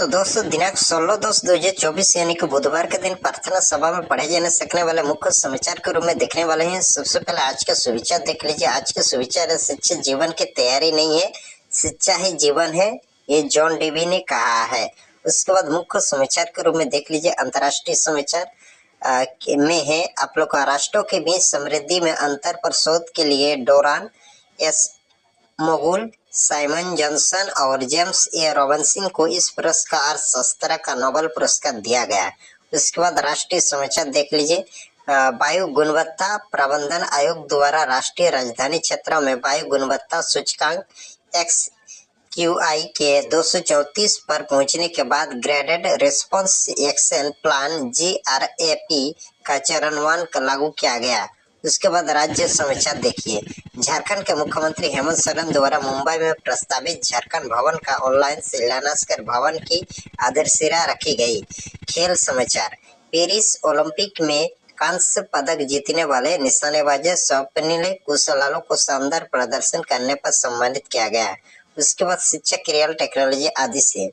तो दोस्तों दिनांक 16/10/2024 यानी कि बुधवार के दिन प्रार्थना सभा में पढ़े जाने सकने वाले मुख्य समाचार के रूप में देखने वाले हैं। सबसे पहले आज का सुविचार देख लीजिए। आज का सुविचार है, शिक्षा जीवन की तैयारी नहीं है, शिक्षा ही जीवन है, ये जॉन डीवी ने कहा है। उसके बाद मुख्य समाचार के रूप में देख लीजिए। अंतर्राष्ट्रीय समाचार में है आप लोग का, राष्ट्रों के बीच समृद्धि में अंतर पर शोध के लिए Doran S Mogul, Simon Johnson और जेम्स ए रॉबिन्सन को इस पुरस्कार शास्त्र का नोबेल पुरस्कार दिया गया। उसके बाद राष्ट्रीय समाचार देख लीजिए। वायु गुणवत्ता प्रबंधन आयोग द्वारा राष्ट्रीय राजधानी क्षेत्रों में वायु गुणवत्ता सूचकांक XQI के 234 पर पहुंचने के बाद graded response action plan GRAP का चरणवार लागू किया गया। उसके बाद राज्य समाचार देखिए। झारखंड के मुख्यमंत्री हेमंत सोरेन द्वारा मुंबई में प्रस्तावित झारखंड भवन का ऑनलाइन शिलान्यास कर भवन की आधारशिला रखी गई। खेल समाचार। पेरिस ओलंपिक में कांस्य पदक जीतने वाले निशानेबाज स्वप्निल कुशवाहा को शानदार प्रदर्शन करने पर सम्मानित किया गया। उसके बाद शिक्षक रियल टेक्नोलॉजी आदि से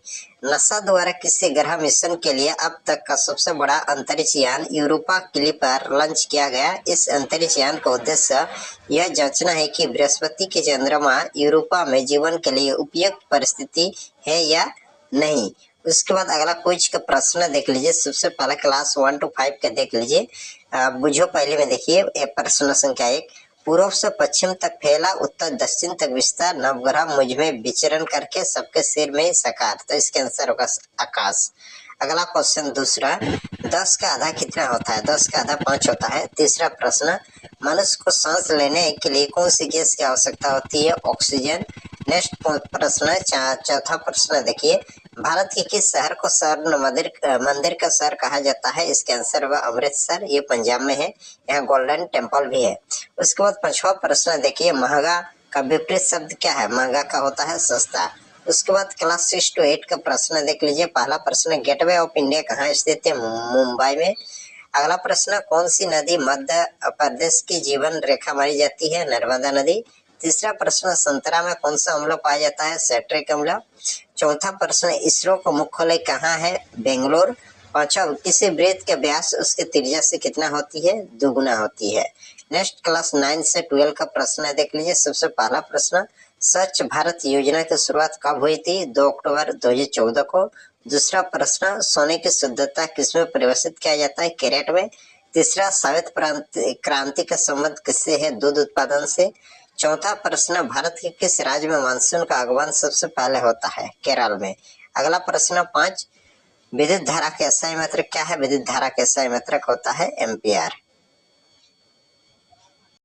नासा द्वारा किसी ग्रह मिशन के लिए अब तक का सबसे बड़ा अंतरिक्ष यान यूरोपा क्लिपर लॉन्च किया गया। इस अंतरिक्ष यान का उद्देश्य यह जांचना है कि बृहस्पति के चंद्रमा यूरोपा में जीवन के लिए उपयुक्त परिस्थिति है या नहीं। उसके बाद अगला क्विज का प्रश्न देख लीजिए। सबसे पहला क्लास 1 to 5 का देख लीजिए। बुझो पहले में देखिए। प्रश्न संख्या 1, पूर्व से पश्चिम तक फैला उत्तर दक्षिण तक विस्तार नवग्रह मुझ में विचरण करके सबके सिर में साकार। तो इसके आंसर होगा आकाश। अगला क्वेश्चन दूसरा, 10 का आधा कितना होता है? 10 का आधा 5 होता है। तीसरा प्रश्न, मनुष्य को सांस लेने के लिए कौन सी गैस की आवश्यकता होती है? ऑक्सीजन। नेक्स्ट प्रश्न चौथा प्रश्न देखिए। भारत के किस शहर को स्वर्ण मंदिर का शहर कहा जाता है? इसके आंसर होगा अमृतसर, ये पंजाब में है, यहाँ गोल्डन टेम्पल भी है। उसके बाद पांचवा प्रश्न देखिए। महंगा का विपरीत शब्द क्या है? महंगा का होता है सस्ता। उसके बाद क्लास 6 to 8 का प्रश्न देख लीजिए। पहला प्रश्न, गेटवे ऑफ इंडिया कहाँ स्थित है? मुंबई में। अगला प्रश्न, कौन सी नदी मध्य प्रदेश की जीवन रेखा मानी जाती है? नर्मदा नदी। तीसरा प्रश्न, संतरा में कौन सा अम्ल पाया जाता है? सिट्रिक अम्ल। चौथा प्रश्न, इसरो का मुख्यालय कहाँ है? बेंगलोर। पांचवा, किसी वृत्त के व्यास उसके त्रिज्या से कितना होती है? दुगुना होती है। नेक्स्ट क्लास 9 से 12 का प्रश्न देख लीजिए। सबसे पहला प्रश्न, स्वच्छ भारत योजना की शुरुआत कब हुई थी? 2 अक्टूबर 2014 को। दूसरा प्रश्न, सोने की शुद्धता किसमें परिभाषित किया जाता है? कैरेट में। तीसरा, श्वेत क्रांति का संबंध किससे है? दूध उत्पादन से। चौथा प्रश्न, भारत के किस राज्य में मानसून का आगमन सबसे पहले होता है? केरल में। अगला प्रश्न 5, विद्युत धारा का SI मात्रक क्या है? विद्युत धारा का SI मात्रक होता है एम्पियर।